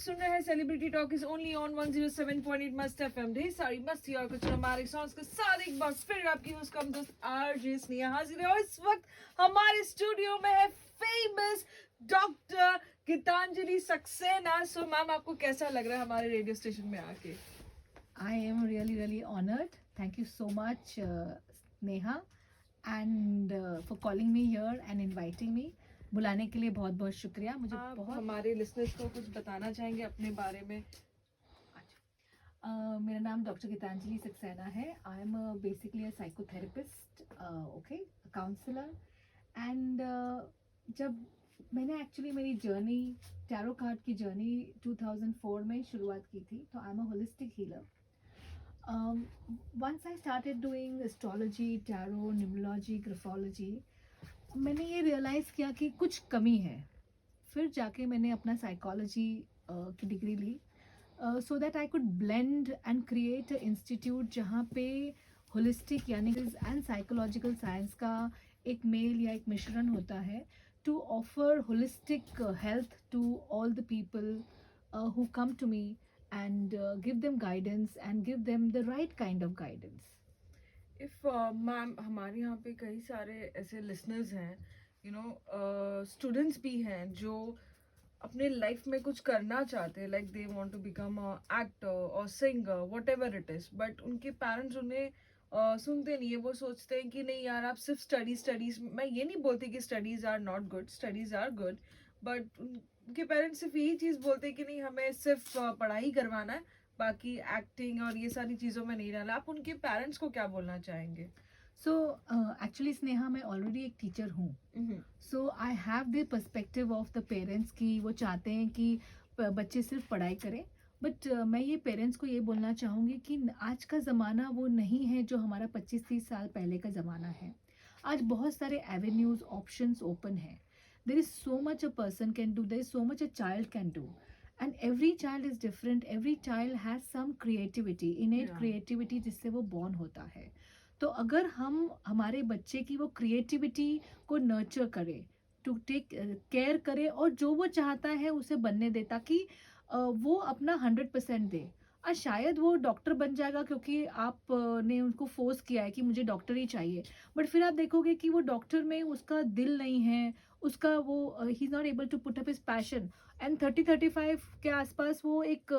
सुन रहे हैं celebrity talk is only on 107.8 must FM. ढेर सारी मस्ती और कुछ हमारे सॉन्ग्स के साथ एक बार फिर आपकी होस्ट कम दोस्त आरजे स्नेहा हाजिर है। और इस वक्त हमारे स्टूडियो में है famous doctor Geetanjali Saxena. So ma'am, आपको कैसा लग रहा है हमारे रेडियो स्टेशन में आके? I am really honored. Thank you so much, Neha, and for calling me here and inviting me. बुलाने के लिए बहुत बहुत शुक्रिया। मुझे आप बहुत हमारे लिसनर्स को कुछ बताना चाहेंगे अपने बारे में? मेरा नाम डॉक्टर गीतांजलि सक्सेना है। I am basically a psychotherapist, okay, counsellor. And जब मैंने एक्चुअली मेरी जर्नी, टैरो कार्ड की जर्नी 2004 में शुरुआत की थी, तो I am a holistic healer. Once I started doing astrology, tarot, numerology, graphology, मैंने ये रियलाइज़ किया कि कुछ कमी है। फिर जाके मैंने अपना साइकोलॉजी की डिग्री ली, so that I could blend and create a institute जहाँ पे होलिस्टिक यानी एंड साइकोलॉजिकल साइंस का एक मेल या एक मिश्रण होता है, to offer holistic health to all the people who come to me and give them guidance and give them the right kind of guidance. If ma'am, हमारे यहाँ पे कई सारे ऐसे लिसनर्स हैं, स्टूडेंट्स भी हैं जो अपने लाइफ में कुछ करना चाहते हैं, like they want to become a actor or singer, whatever it is, but उनके पेरेंट्स उन्हें सुनते नहीं है। वो सोचते हैं कि नहीं यार, आप सिर्फ स्टडीज़, मैं ये नहीं बोलती कि studies are not good, studies are good, but उनके पेरेंट्स सिर्फ यही चीज़ बोलते हैं कि नहीं, हमें सिर्फ पढ़ाई करवाना है, बाकी एक्टिंग और ये सारी चीज़ों में नहीं डाला। आप उनके पेरेंट्स को क्या बोलना चाहेंगे? So actually स्नेहा, मैं ऑलरेडी एक टीचर हूँ, so I have the perspective of the parents की वो चाहते हैं कि बच्चे सिर्फ पढ़ाई करें। बट मैं ये पेरेंट्स को ये बोलना चाहूँगी कि आज का ज़माना वो नहीं है जो हमारा 25-30 साल पहले का ज़माना है। आज बहुत सारे एवेन्यूज़, ऑप्शंस ओपन हैं। There is so much a person can do, there is so much a child can do, and every child is different. Every child has some creativity, innate creativity जिससे वो born होता है। तो अगर हम हमारे बच्चे की वो क्रिएटिविटी को नर्चर करें, टू टेक केयर करें, और जो वो चाहता है उसे बनने दे, ताकि वो अपना 100% दे। और शायद वो डॉक्टर बन जाएगा क्योंकि आप ने उनको फोर्स किया है कि मुझे डॉक्टर ही चाहिए, बट फिर आप देखोगे कि वो डॉक्टर में उसका दिल नहीं है, उसका वो he is not able to put up his passion. And 30-35 के आसपास वो एक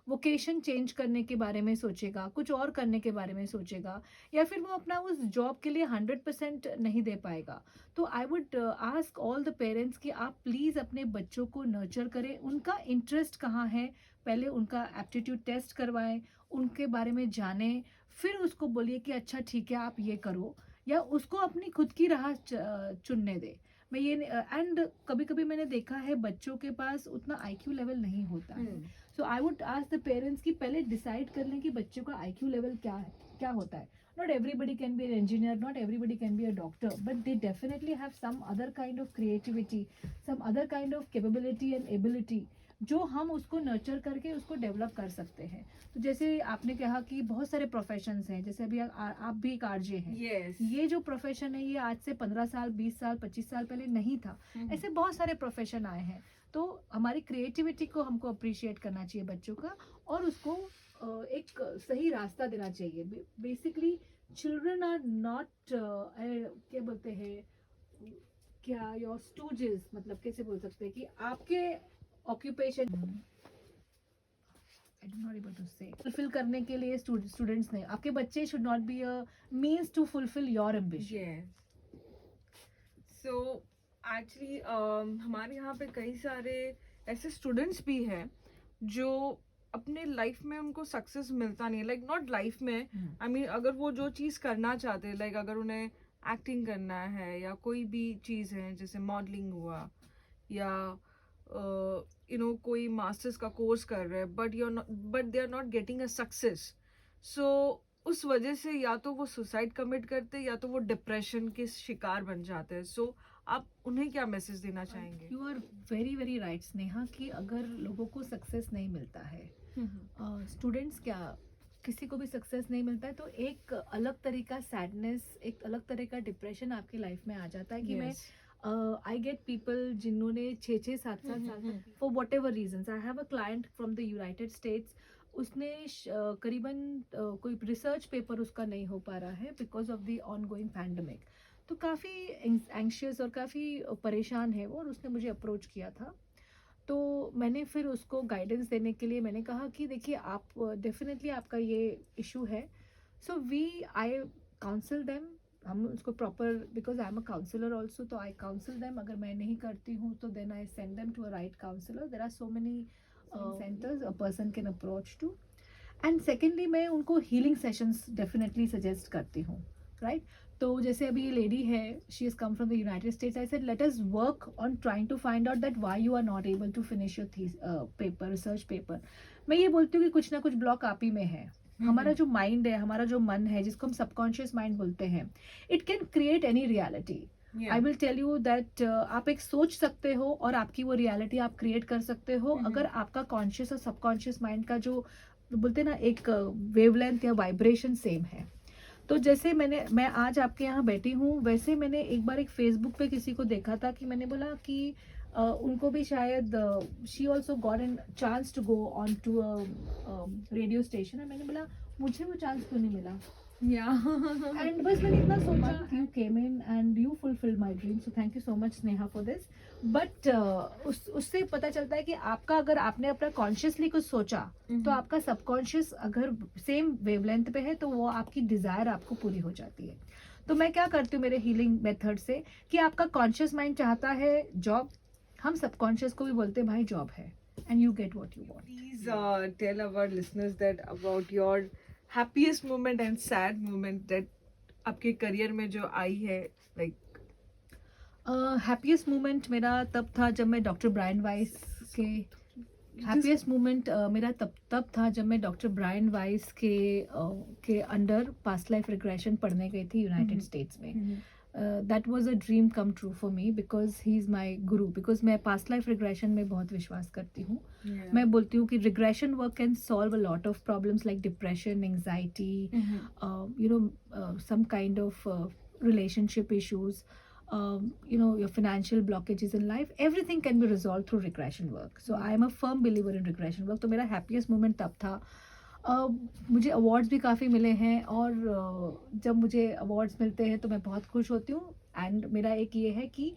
वोकेशन चेंज करने के बारे में सोचेगा, कुछ और करने के बारे में सोचेगा, या फिर वो अपना उस जॉब के लिए 100% नहीं दे पाएगा। तो आई would ask all the parents कि आप प्लीज़ अपने बच्चों को नर्चर करें। उनका इंटरेस्ट कहाँ है, पहले उनका एप्टीट्यूड टेस्ट करवाएं, उनके बारे में जानें, फिर उसको बोलिए कि अच्छा ठीक है आप ये करो, या उसको अपनी खुद की राह चुनने दें। मैं ये एंड कभी कभी मैंने देखा है बच्चों के पास उतना IQ लेवल नहीं होता है। So I would ask the parents कि पहले डिसाइड कर लें कि बच्चों का IQ लेवल क्या है, क्या होता है। Not everybody can be an engineer, not everybody can be a doctor, but they definitely have some other kind of creativity, some other kind of capability and ability, जो हम उसको नर्चर करके उसको डेवलप कर सकते हैं। तो जैसे आपने कहा कि बहुत सारे प्रोफेशंस हैं, जैसे अभी आप भी एक आरजे हैं। Yes. ये जो प्रोफेशन है, ये आज से 15 साल, 20 साल, 25 साल पहले नहीं था। ऐसे बहुत सारे प्रोफेशन आए हैं। तो हमारी क्रिएटिविटी को हमको अप्रिशिएट करना चाहिए बच्चों का, और उसको एक सही रास्ता देना चाहिए। बेसिकली चिल्ड्रन आर नॉट, क्या बोलते हैं, क्या योर स्टूजेस, मतलब कैसे बोल सकते हैं कि आपके occupation I don't not able to say fulfil करने के लिए स्टूडेंट्स नहीं, आपके बच्चे should not be a means to fulfil your ambition. So actually हमारे यहाँ पे कई सारे ऐसे स्टूडेंट्स भी हैं जो अपने लाइफ में उनको सक्सेस मिलता नहीं है, लाइक नॉट लाइफ में, आई मीन अगर वो जो चीज़ करना चाहते हैं, लाइक अगर उन्हें एक्टिंग करना है या कोई भी चीज़ है जैसे मॉडलिंग हुआ, या कोई मास्टर्स का कोर्स कर रहे हैं, but they are not getting a success. सो उस वजह से या तो वो सुसाइड कमिट करते हैं या तो वो डिप्रेशन के शिकार बन जाते हैं। सो आप उन्हें क्या मैसेज देना चाहेंगे? You are very right Sneha, कि अगर लोगों को सक्सेस नहीं मिलता है, स्टूडेंट्स क्या, किसी को भी सक्सेस नहीं मिलता है, तो एक अलग तरह का सैडनेस, एक अलग तरह का डिप्रेशन आपकी लाइफ में आ जाता है कि मैं आई गेट पीपल जिन्होंने 6-6 7-7 साल तक for whatever reasons. I have a client from the United States. उसने करीबन कोई रिसर्च पेपर उसका नहीं हो पा रहा है because of the on going pandemic. तो काफ़ी एंक्शियस और काफ़ी परेशान है वो, और उसने मुझे अप्रोच किया था. तो मैंने फिर उसको गाइडेंस देने के लिए मैंने कहा कि देखिए आप डेफिनेटली आपका ये इशू है. So we I counsel them. हम उसको proper, because I am a counsellor also, तो आई काउंसिल देम. अगर मैं नहीं करती हूँ तो then I send them to a right counsellor. There are so many centres a person can approach to. And secondly मैं उनको हीलिंग सेशंस डेफिनेटली सजेस्ट करती हूँ, राइट. तो जैसे अभी ये लेडी है, she is come from the United States. I said let us work on trying to find out that why you are not able to finish your paper, research paper. मैं ये बोलती हूँ कि कुछ ना कुछ ब्लॉक आप ही में है. हमारा जो माइंड है, हमारा जो मन है, जिसको हम सबकॉन्शियस माइंड बोलते हैं, it can create any reality. I will tell you that आप एक सोच सकते हो और आपकी वो रियलिटी आप क्रिएट कर सकते हो अगर आपका कॉन्शियस और सबकॉन्शियस माइंड का जो बोलते हैं ना एक वेवलेंथ या वाइब्रेशन सेम है. तो जैसे मैं आज आपके यहाँ बैठी हूँ, वैसे मैंने एक बार एक फेसबुक पे किसी को देखा था कि मैंने बोला कि उनको भी शायद she also got an chance to go on to a radio station. मैंने बोला मुझे वो चांस क्यों नहीं मिला. एंड बस मैंने इतना सोचा, you came in and you fulfilled my dream. So thank you so much Sneha for this. But उससे पता चलता है कि आपका, अगर आपने अपना कॉन्शियसली कुछ सोचा तो आपका सबकॉन्शियस अगर सेम वेवलेंथ पे है तो वो आपकी डिजायर आपको पूरी हो जाती है. तो मैं क्या करती हूँ मेरे हीलिंग मेथड से कि आपका कॉन्शियस माइंड चाहता है जॉब, हम सबकॉन्शियस को भी बोलते हैं भाई जॉब है, and you get what you want. Please tell our listeners that about your happiest moment and sad moment that आपके करियर में जो आई है, like हैप्पीएस्ट मोमेंट मेरा तब था जब मैं डॉक्टर ब्रायन वाइस के हैप्पीएस्ट मोमेंट मेरा तब था जब मैं डॉक्टर ब्रायन वाइस के अंडर पास्ट लाइफ रिग्रेशन पढ़ने गई थी यूनाइटेड स्टेट्स में. That was a dream come true for me because he is my Guru. Because मैं पास्ट लाइफ रिग्रेशन में बहुत विश्वास करती हूँ. मैं बोलती हूँ कि regression work can solve a lot of problems like depression, anxiety, you know some kind of relationship issues, your financial blockages in life, everything can be resolved through regression work. So I am a firm believer in regression work. तो मेरा happiest moment तब था. मुझे awards भी काफ़ी मिले हैं, और जब मुझे अवार्ड्स मिलते हैं तो मैं बहुत खुश होती हूँ. एंड मेरा एक ये है कि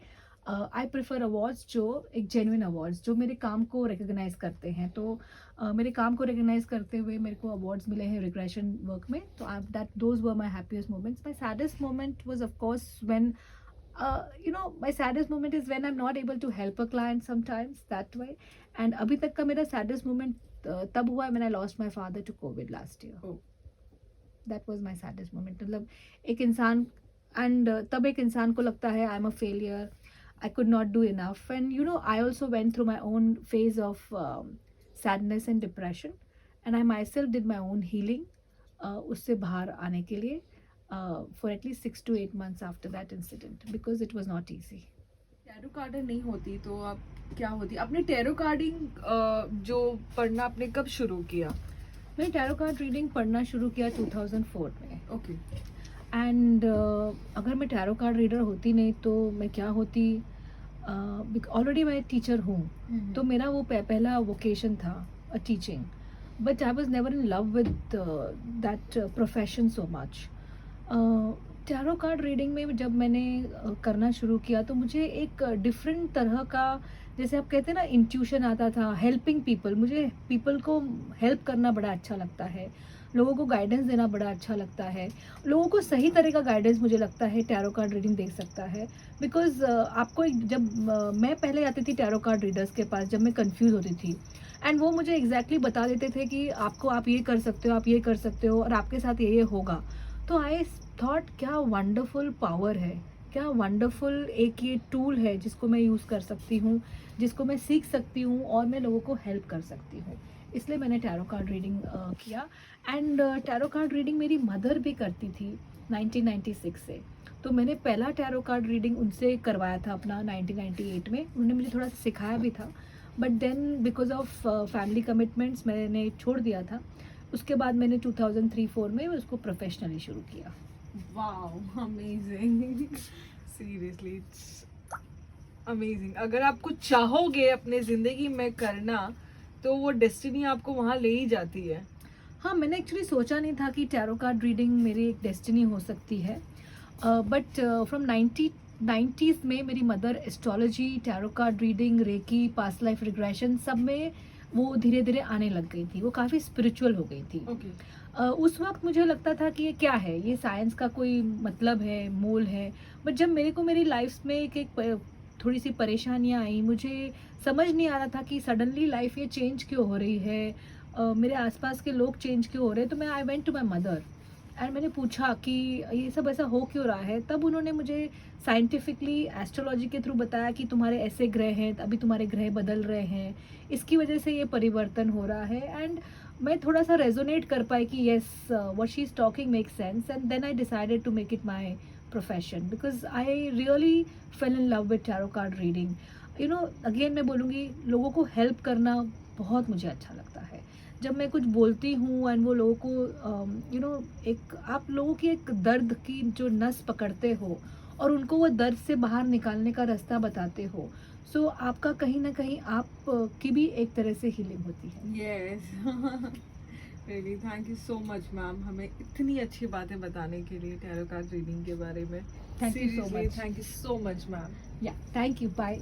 आई प्रेफर अवार्ड्स जो एक जेन्युइन अवार्ड्स जो मेरे काम को रिकग्नाइज करते हैं. तो मेरे काम को रिकग्नाइज करते हुए मेरे को अवार्ड्स मिले हैं रिग्रेशन वर्क में. तो that those were my happiest moments. My saddest moment was of course when my saddest moment is when I'm not able to help a client sometimes that way. And अभी तक का मेरा saddest moment तब हुआ when I lost my father to COVID last year. Oh. That was my saddest moment. मतलब एक इंसान, and तब एक इंसान को लगता है I'm a failure, I could not do enough. And I also went through my own phase of sadness and depression, and I myself did my own healing उससे बाहर आने के लिए. For at least 6 to 8 months after that incident, because it was not easy. Tarot कार्डर नहीं होती तो आप क्या होती? आपने टैरो कार्डिंग जो पढ़ना आपने कब शुरू किया? मैंने टैरो कार्ड रीडिंग पढ़ना शुरू किया 2004 में. ओके. एंड अगर मैं टैरो कार्ड रीडर होती नहीं तो मैं क्या होती? ऑलरेडी मैं टीचर हूँ, तो मेरा वो पहला वोकेशन था teaching. But I was never in love with that profession so much. Tarot card reading में जब मैंने करना शुरू किया तो मुझे एक डिफरेंट तरह का, जैसे आप कहते हैं ना, इंट्यूशन आता था. हेल्पिंग पीपल, मुझे पीपल को हेल्प करना बड़ा अच्छा लगता है. लोगों को गाइडेंस देना बड़ा अच्छा लगता है. लोगों को सही तरह का गाइडेंस मुझे लगता है टैरो कार्ड रीडिंग दे सकता है. बिकॉज आपको जब मैं पहले आती थी टैरो कार्ड रीडर्स के पास जब मैं कंफ्यूज होती थी, एंड वो मुझे एग्जैक्टली बता देते थे कि आप ये कर सकते हो, आप ये कर सकते हो, और आपके साथ ये होगा. तो आई थॉट क्या वंडरफुल पावर है, क्या वंडरफुल एक ये टूल है जिसको मैं यूज़ कर सकती हूँ, जिसको मैं सीख सकती हूँ और मैं लोगों को हेल्प कर सकती हूँ. इसलिए मैंने टैरो कार्ड रीडिंग किया. एंड टैरो कार्ड रीडिंग मेरी मदर भी करती थी 1996 से. तो मैंने पहला टैरो कार्ड रीडिंग उनसे करवाया था अपना 1998 में. उन्होंने मुझे थोड़ा सा सिखाया भी था, but then because of family commitments मैंने छोड़ दिया था. उसके बाद मैंने 2003-04 में उसको प्रोफेशनली शुरू किया. Wow, amazing. Seriously, it's amazing. अगर आप कुछ चाहोगे अपने जिंदगी में करना तो वो डेस्टिनी आपको वहां ले ही जाती है। हाँ, मैंने एक्चुअली सोचा नहीं था कि टैरो कार्ड रीडिंग मेरी एक डेस्टिनी हो सकती है, बट फ्रॉम 90s में मेरी mother astrology, tarot card reading, reiki, past life regression सब में वो धीरे धीरे आने लग गई थी, वो काफ़ी स्पिरिचुअल हो गई थी। ओके। उस वक्त मुझे लगता था कि ये क्या है, ये साइंस का कोई मतलब है, मोल है। बट जब मेरे को मेरी लाइफ में थोड़ी सी परेशानियां आई, मुझे समझ नहीं आ रहा था कि सडनली लाइफ ये चेंज क्यों हो रही है, मेरे आसपास के लोग चेंज क्यों हो रहे हैं। तो मैं I went to my mother and मैंने पूछा कि ये सब ऐसा हो क्यों रहा है। तब उन्होंने मुझे साइंटिफिकली एस्ट्रोलॉजी के थ्रू बताया कि तुम्हारे ऐसे ग्रह हैं, अभी तुम्हारे ग्रह बदल रहे हैं, इसकी वजह से ये परिवर्तन हो रहा है। एंड मैं थोड़ा सा रेजोनेट कर पाई कि yes, what she is talking makes sense, and then I decided to make it my profession because I really fell in love with tarot card reading. You know, again मैं बोलूँगी, लोगों को हेल्प करना बहुत मुझे अच्छा लगता है। जब मैं कुछ बोलती हूँ एंड वो लोगों को एक आप लोगों की एक दर्द की जो नस पकड़ते हो और उनको वो दर्द से बाहर निकालने का रास्ता बताते हो, सो आपका कहीं ना कहीं आप की भी एक तरह से हीलिंग होती है। Yes. Really thank you so much ma'am, हमें इतनी अच्छी बातें बताने के लिए टैरो कार्ड रीडिंग के बारे में। Thank you so much. Thank you so much ma'am. या थैंक यू, बाय।